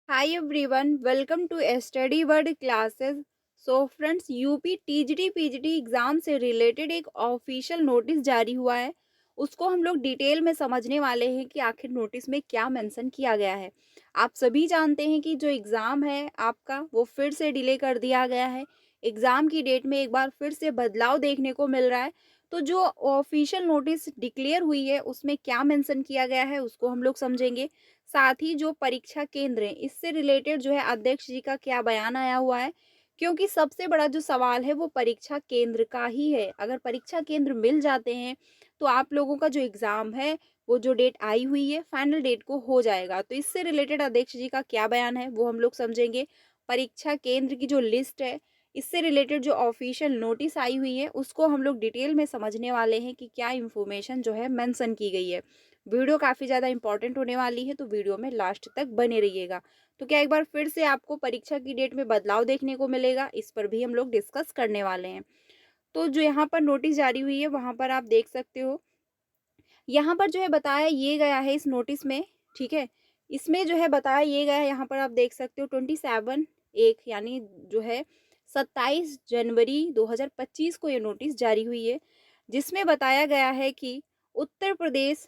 Hi everyone, welcome to Study World classes. So friends UP TGT PGT exam से related एक official notice जारी हुआ है। उसको हम लोग डिटेल में समझने वाले हैं कि आखिर नोटिस में क्या मेंशन किया गया है। आप सभी जानते हैं कि जो एग्ज़ाम है आपका वो फिर से डिले कर दिया गया है। एग्ज़ाम की डेट में एक बार फिर से बदलाव देखने को मिल रहा है। तो जो ऑफिशियल नोटिस डिक्लेयर हुई है उसमें क्या मेंशन किया गया है उसको हम लोग समझेंगे। साथ ही जो परीक्षा केंद्र है इससे रिलेटेड जो है अध्यक्ष जी का क्या बयान आया हुआ है, क्योंकि सबसे बड़ा जो सवाल है वो परीक्षा केंद्र का ही है। अगर परीक्षा केंद्र मिल जाते हैं तो आप लोगों का जो एग्ज़ाम है वो जो डेट आई हुई है फाइनल डेट को हो जाएगा। तो इससे रिलेटेड अध्यक्ष जी का क्या बयान है वो हम लोग समझेंगे। परीक्षा केंद्र की जो लिस्ट है इससे रिलेटेड जो ऑफिशियल नोटिस आई हुई है उसको हम लोग डिटेल में समझने वाले हैं कि क्या इन्फॉर्मेशन जो है मेंशन की गई है। वीडियो काफ़ी ज़्यादा इंपॉर्टेंट होने वाली है तो वीडियो में लास्ट तक बने रहिएगा। तो क्या एक बार फिर से आपको परीक्षा की डेट में बदलाव देखने को मिलेगा, इस पर भी हम लोग डिस्कस करने वाले हैं। तो जो यहाँ पर नोटिस जारी हुई है वहाँ पर आप देख सकते हो, यहाँ पर जो है बताया ये गया है इस नोटिस में, ठीक है? इसमें जो है बताया ये गया है, यहाँ पर आप देख सकते हो 27 एक यानी जो है 27 जनवरी 2025 को ये नोटिस जारी हुई है, जिसमें बताया गया है कि उत्तर प्रदेश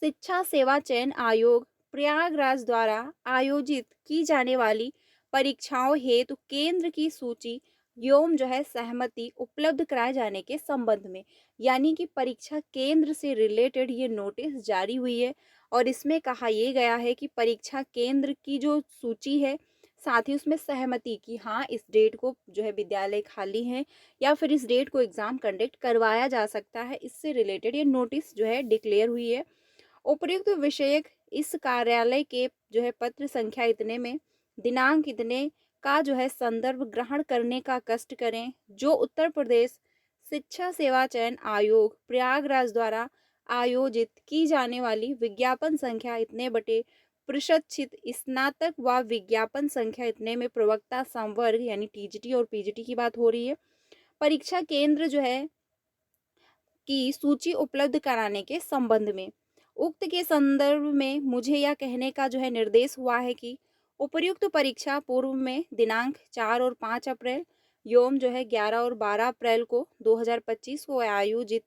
शिक्षा सेवा चयन आयोग प्रयागराज द्वारा आयोजित की जाने वाली परीक्षाओं हेतु केंद्र की सूची एवं जो है सहमति उपलब्ध कराए जाने के संबंध में, यानी कि परीक्षा केंद्र से रिलेटेड ये नोटिस जारी हुई है। और इसमें कहा यह गया है कि परीक्षा केंद्र की जो सूची है साथ ही उसमें सहमति कि हाँ इस डेट को जो है विद्यालय खाली है या फिर इस डेट को एग्जाम कंडक्ट करवाया जा सकता है, इससे रिलेटेड ये नोटिस जो है डिक्लेयर हुई है। उपर्युक्त विषयक इस कार्यालय के जो है पत्र संख्या इतने में दिनांक इतने का जो है संदर्भ ग्रहण करने का कष्ट करें, जो उत्तर प्रदेश शिक्षा सेवा चयन आयोग प्रयागराज द्वारा आयोजित की जाने वाली विज्ञापन संख्या इतने बटे प्रशिक्षित स्नातक व विज्ञापन संख्या इतने में प्रवक्ता संवर्ग यानी टीजीटी और पीजीटी की बात हो रही है, परीक्षा केंद्र जो है की सूची उपलब्ध कराने के संबंध में। उक्त के संदर्भ में मुझे यह कहने का जो है निर्देश हुआ है कि उपर्युक्त परीक्षा पूर्व में दिनांक 4 और 5 अप्रैल एवं जो है 11 और 12 अप्रैल को 2025 को आयोजित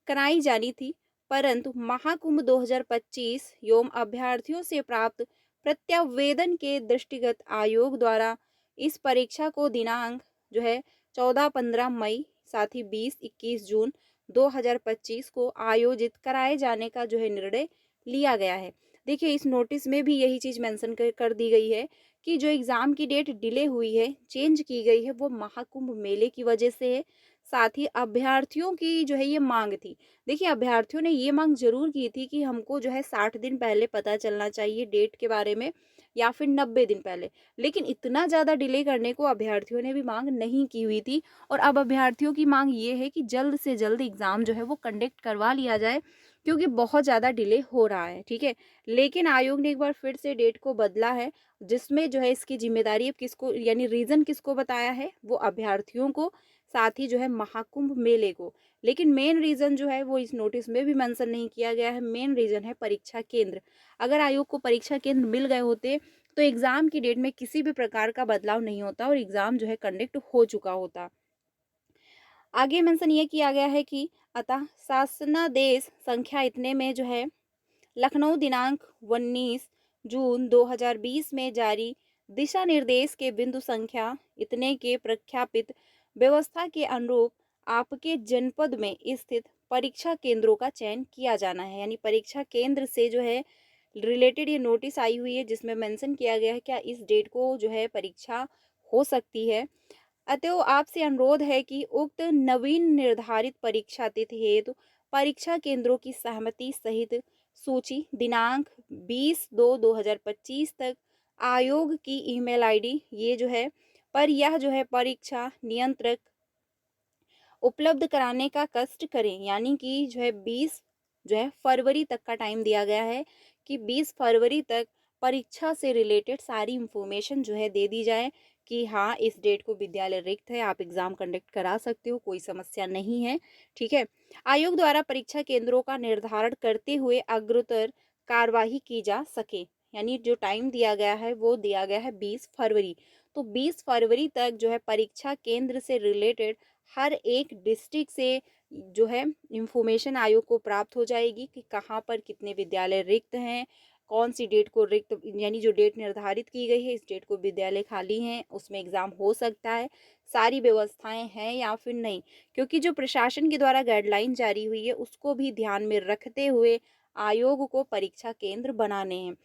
कराई जानी थी, परंतु महाकुंभ 2025 एवं अभ्यर्थियों से प्राप्त प्रत्यावेदन के दृष्टिगत आयोग द्वारा इस परीक्षा को दिनांक जो है 14-15 मई साथ ही 20-21 जून 2025 को आयोजित कराए जाने का जो है निर्णय लिया गया है। देखिए इस नोटिस में भी यही चीज़ मेंशन कर दी गई है कि जो एग्ज़ाम की डेट डिले हुई है, चेंज की गई है, वो महाकुंभ मेले की वजह से है। साथ ही अभ्यर्थियों की जो है ये मांग थी। देखिए अभ्यर्थियों ने ये मांग ज़रूर की थी कि हमको जो है 60 दिन पहले पता चलना चाहिए डेट के बारे में या फिर 90 दिन पहले। लेकिन इतना ज़्यादा डिले करने को अभ्यर्थियों ने भी मांग नहीं की हुई थी। और अब अभ्यर्थियों की मांग ये है कि जल्द से जल्द एग्ज़ाम जो है वो कंडक्ट करवा लिया जाए, क्योंकि बहुत ज़्यादा डिले हो रहा है, ठीक है। लेकिन आयोग ने एक बार फिर से डेट को बदला है, जिसमें जो है इसकी जिम्मेदारी अब किसको यानी रीज़न किसको बताया है, वो अभ्यर्थियों को, साथ ही जो है महाकुंभ मेले को। लेकिन मेन रीज़न जो है वो इस नोटिस में भी मेंशन नहीं किया गया है। मेन रीज़न है परीक्षा केंद्र। अगर आयोग को परीक्षा केंद्र मिल गए होते तो एग्ज़ाम की डेट में किसी भी प्रकार का बदलाव नहीं होता और एग्ज़ाम जो है कंडक्ट हो चुका होता। आगे मेंशन ये किया गया है कि अतः शासनादेश संख्या इतने में जो है लखनऊ दिनांक 19 जून 2020 में जारी दिशा निर्देश के बिंदु संख्या इतने के प्रख्यापित व्यवस्था के अनुरूप आपके जनपद में स्थित परीक्षा केंद्रों का चयन किया जाना है। यानी परीक्षा केंद्र से जो है रिलेटेड ये नोटिस आई हुई है, जिसमें मेंशन किया गया है क्या इस डेट को जो है परीक्षा हो सकती है। अतएव आपसे अनुरोध है कि उक्त नवीन निर्धारित परीक्षा तिथि हेतु परीक्षा केंद्रों की सहमति सहित सूची दिनांक 20-2-2025 तक आयोग की ईमेल आईडी ये जो है पर यह जो है परीक्षा नियंत्रक उपलब्ध कराने का कष्ट करें। यानी कि जो है 20 जो है फरवरी तक का टाइम दिया गया है कि 20 फरवरी तक परीक्षा से रिलेटेड सारी इंफॉर्मेशन जो है दे दी जाए कि हाँ इस डेट को विद्यालय रिक्त है, आप एग्ज़ाम कंडक्ट करा सकते हो, कोई समस्या नहीं है, ठीक है। आयोग द्वारा परीक्षा केंद्रों का निर्धारण करते हुए अग्रतर कार्यवाही की जा सके। यानी जो टाइम दिया गया है वो दिया गया है 20 फरवरी। तो 20 फरवरी तक जो है परीक्षा केंद्र से रिलेटेड हर एक डिस्ट्रिक्ट से जो है इंफॉर्मेशन आयोग को प्राप्त हो जाएगी कि कहाँ पर कितने विद्यालय रिक्त हैं, कौन सी डेट को रिक्त यानी जो डेट निर्धारित की गई है इस डेट को विद्यालय खाली हैं, उसमें एग्ज़ाम हो सकता है, सारी व्यवस्थाएं हैं या फिर नहीं। क्योंकि जो प्रशासन के द्वारा गाइडलाइन जारी हुई है उसको भी ध्यान में रखते हुए आयोग को परीक्षा केंद्र बनाने हैं।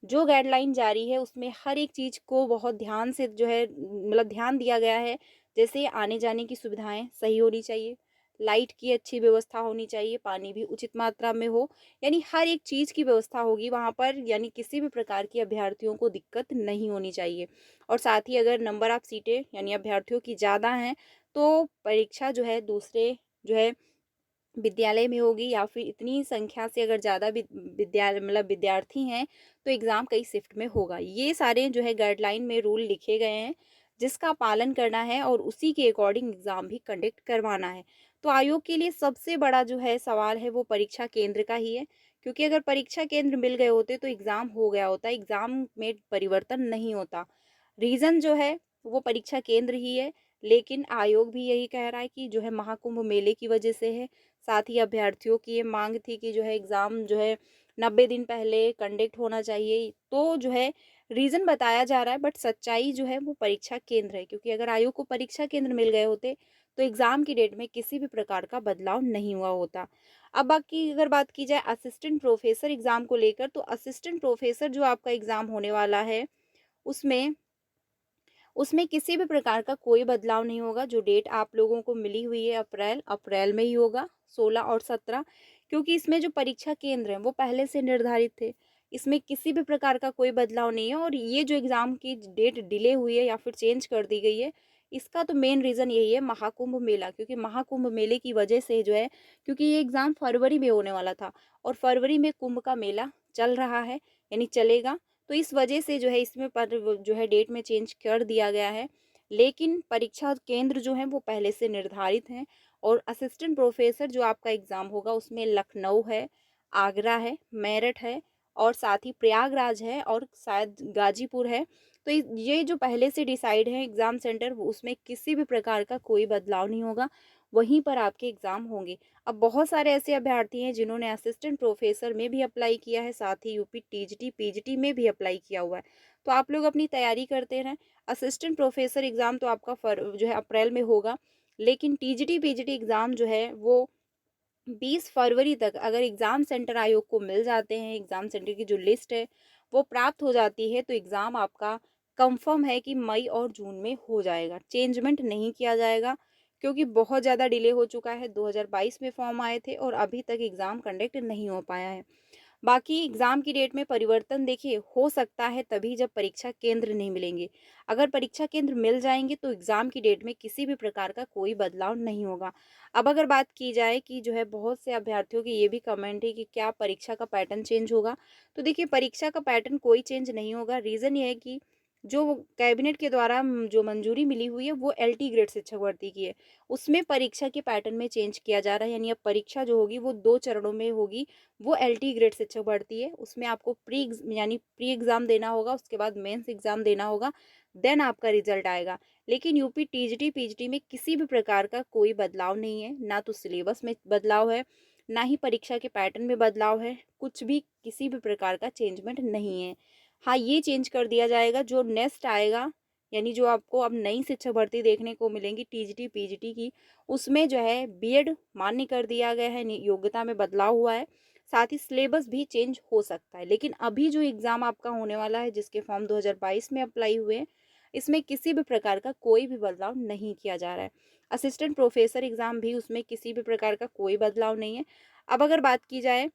जो गाइडलाइन जारी है उसमें हर एक चीज़ को बहुत ध्यान से जो है मतलब ध्यान दिया गया है। जैसे आने जाने की सुविधाएं सही होनी चाहिए, लाइट की अच्छी व्यवस्था होनी चाहिए, पानी भी उचित मात्रा में हो, यानी हर एक चीज़ की व्यवस्था होगी वहाँ पर, यानी किसी भी प्रकार की अभ्यर्थियों को दिक्कत नहीं होनी चाहिए। और साथ ही अगर नंबर ऑफ सीटें यानी अभ्यर्थियों की ज़्यादा हैं तो परीक्षा जो है दूसरे जो है विद्यालय में होगी, या फिर इतनी संख्या से अगर ज़्यादा विद्यालय मतलब विद्यार्थी हैं तो एग्ज़ाम कई शिफ्ट में होगा। ये सारे जो है गाइडलाइन में रूल लिखे गए हैं जिसका पालन करना है और उसी के अकॉर्डिंग एग्ज़ाम भी कंडक्ट करवाना है। तो आयोग के लिए सबसे बड़ा जो है सवाल है वो परीक्षा केंद्र का ही है, क्योंकि अगर परीक्षा केंद्र मिल गए होते तो एग्ज़ाम हो गया होता, एग्ज़ाम में परिवर्तन नहीं होता। रीज़न जो है वो परीक्षा केंद्र ही है, लेकिन आयोग भी यही कह रहा है कि जो है महाकुंभ मेले की वजह से है। साथ ही अभ्यर्थियों की ये मांग थी कि जो है एग्ज़ाम जो है 90 दिन पहले कंडक्ट होना चाहिए। तो जो है रीज़न बताया जा रहा है, बट सच्चाई जो है वो परीक्षा केंद्र है, क्योंकि अगर आयोग को परीक्षा केंद्र मिल गए होते तो एग्ज़ाम की डेट में किसी भी प्रकार का बदलाव नहीं हुआ होता। अब बाकी अगर बात की जाए असिस्टेंट प्रोफेसर एग्ज़ाम को लेकर, तो असिस्टेंट प्रोफेसर जो आपका एग्ज़ाम होने वाला है उसमें उसमें किसी भी प्रकार का कोई बदलाव नहीं होगा। जो डेट आप लोगों को मिली हुई है अप्रैल में ही होगा, 16 और 17, क्योंकि इसमें जो परीक्षा केंद्र हैं वो पहले से निर्धारित थे। इसमें किसी भी प्रकार का कोई बदलाव नहीं है, और ये जो एग्ज़ाम की डेट डिले हुई है या फिर चेंज कर दी गई है, इसका तो मेन रीज़न यही है महाकुंभ मेला, क्योंकि महाकुंभ मेले की वजह से जो है, क्योंकि ये एग्ज़ाम फरवरी में होने वाला था और फरवरी में कुंभ का मेला चल रहा है, यानी चलेगा। तो इस वजह से जो है इसमें पर जो है डेट में चेंज कर दिया गया है, लेकिन परीक्षा केंद्र जो हैं वो पहले से निर्धारित हैं। और असिस्टेंट प्रोफेसर जो आपका एग्ज़ाम होगा उसमें लखनऊ है, आगरा है, मेरठ है और साथ ही प्रयागराज है और शायद गाजीपुर है। तो ये जो पहले से डिसाइड है एग्ज़ाम सेंटर, उसमें किसी भी प्रकार का कोई बदलाव नहीं होगा, वहीं पर आपके एग्ज़ाम होंगे। अब बहुत सारे ऐसे अभ्यर्थी हैं जिन्होंने असिस्टेंट प्रोफेसर में भी अप्लाई किया है, साथ ही यूपी टीजीटी पीजीटी में भी अप्लाई किया हुआ है। तो आप लोग अपनी तैयारी करते रहें। असिस्टेंट प्रोफेसर एग्ज़ाम तो आपका जो है अप्रैल में होगा, लेकिन टीजीटी पीजीटी एग्ज़ाम जो है वो 20 फरवरी तक अगर एग्ज़ाम सेंटर आयोग को मिल जाते हैं, एग्ज़ाम सेंटर की जो लिस्ट है वो प्राप्त हो जाती है, तो एग्ज़ाम आपका कंफर्म है कि मई और जून में हो जाएगा, चेंजमेंट नहीं किया जाएगा। क्योंकि बहुत ज़्यादा डिले हो चुका है, 2022 में फॉर्म आए थे और अभी तक एग्ज़ाम कंडक्ट नहीं हो पाया है। बाकी एग्ज़ाम की डेट में परिवर्तन देखिए हो सकता है तभी जब परीक्षा केंद्र नहीं मिलेंगे। अगर परीक्षा केंद्र मिल जाएँगे तो एग्ज़ाम की डेट में किसी भी प्रकार का कोई बदलाव नहीं होगा। अब अगर बात की जाए कि जो है बहुत से अभ्यर्थियों की ये भी कमेंट है कि क्या परीक्षा का पैटर्न चेंज होगा? तो देखिए परीक्षा का पैटर्न कोई चेंज नहीं होगा। रीज़न ये है कि जो कैबिनेट के द्वारा जो मंजूरी मिली हुई है वो एलटी ग्रेड शिक्षक भर्ती की है। उसमें परीक्षा के पैटर्न में चेंज किया जा रहा है, यानी अब परीक्षा जो होगी वो 2 चरणों में होगी। वो एलटी ग्रेड शिक्षक भर्ती है, उसमें आपको प्री एग्ज़ाम देना होगा, उसके बाद मेंस एग्ज़ाम देना होगा, देन आपका रिजल्ट आएगा। लेकिन यूपी टीजीटी पीजीटी में किसी भी प्रकार का कोई बदलाव नहीं है, ना तो सिलेबस में बदलाव है, ना ही परीक्षा के पैटर्न में बदलाव है, कुछ भी किसी भी प्रकार का चेंजमेंट नहीं है। हाँ, ये चेंज कर दिया जाएगा जो नेक्स्ट आएगा, यानी जो आपको अब नई शिक्षक भर्ती देखने को मिलेंगी टीजीटी पीजीटी की, उसमें जो है बीएड मान्य कर दिया गया है, योग्यता में बदलाव हुआ है, साथ ही सिलेबस भी चेंज हो सकता है। लेकिन अभी जो एग्ज़ाम आपका होने वाला है जिसके फॉर्म 2022 में अप्लाई हुए हैं, इसमें किसी भी प्रकार का कोई भी बदलाव नहीं किया जा रहा है। असिस्टेंट प्रोफेसर एग्ज़ाम भी उसमें किसी भी प्रकार का कोई बदलाव नहीं है। अब अगर बात की जाए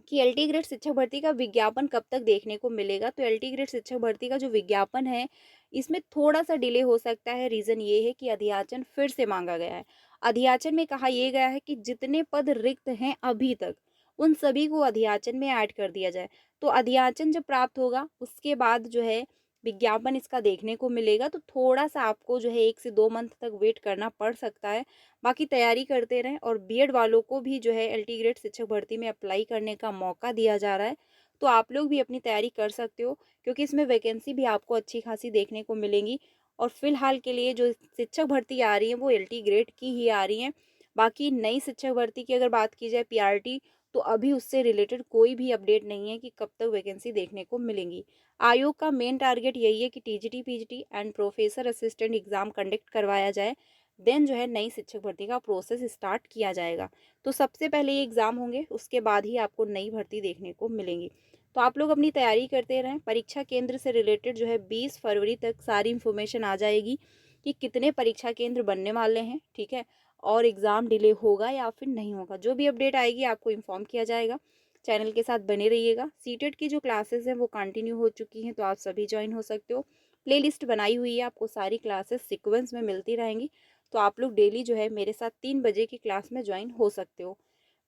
कि एलटी ग्रेड शिक्षक भर्ती का विज्ञापन कब तक देखने को मिलेगा, तो एलटी ग्रेड शिक्षक भर्ती का जो विज्ञापन है इसमें थोड़ा सा डिले हो सकता है। रीज़न ये है कि अधियाचन फिर से मांगा गया है। अधियाचन में कहा यह गया है कि जितने पद रिक्त हैं अभी तक उन सभी को अधियाचन में ऐड कर दिया जाए। तो अधियाचन जब प्राप्त होगा उसके बाद जो है विज्ञापन इसका देखने को मिलेगा, तो थोड़ा सा आपको जो है 1 से 2 मंथ तक वेट करना पड़ सकता है। बाकी तैयारी करते रहें, और बीएड वालों को भी जो है एलटी ग्रेड शिक्षक भर्ती में अप्लाई करने का मौका दिया जा रहा है। तो आप लोग भी अपनी तैयारी कर सकते हो, क्योंकि इसमें वैकेंसी भी आपको अच्छी खासी देखने को मिलेंगी। और फिलहाल के लिए जो शिक्षक भर्ती आ रही है वो LT ग्रेड की ही आ रही हैं। बाकी नई शिक्षक भर्ती की अगर बात की जाए, PRT, तो अभी उससे रिलेटेड कोई भी अपडेट नहीं है कि कब तक वैकेंसी देखने को मिलेंगी। आयोग का मेन टारगेट यही है कि TGT PGT and professor assistant exam conduct करवाया जाए, देन जो है नई शिक्षक भर्ती का प्रोसेस स्टार्ट किया जाएगा। तो सबसे पहले ये एग्ज़ाम होंगे, उसके बाद ही आपको नई भर्ती देखने को मिलेंगी। तो आप लोग अपनी तैयारी करते रहें। परीक्षा केंद्र से रिलेटेड जो है 20 फरवरी तक सारी इन्फॉर्मेशन आ जाएगी कि कितने परीक्षा केंद्र बनने वाले हैं, ठीक है, और एग्ज़ाम डिले होगा या फिर नहीं होगा। जो भी अपडेट आएगी आपको इन्फॉर्म किया जाएगा। चैनल के साथ बने रहिएगा। सीटेट की जो क्लासेस हैं वो कंटिन्यू हो चुकी हैं, तो आप सभी ज्वाइन हो सकते हो। प्लेलिस्ट बनाई हुई है, आपको सारी क्लासेस सीक्वेंस में मिलती रहेंगी। तो आप लोग डेली जो है मेरे साथ 3 बजे की क्लास में ज्वाइन हो सकते हो।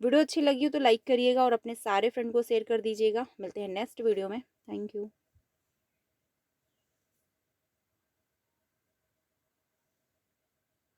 वीडियो अच्छी लगी हो तो लाइक करिएगा और अपने सारे फ्रेंड को शेयर कर दीजिएगा। मिलते हैं नेक्स्ट वीडियो में। Thank you.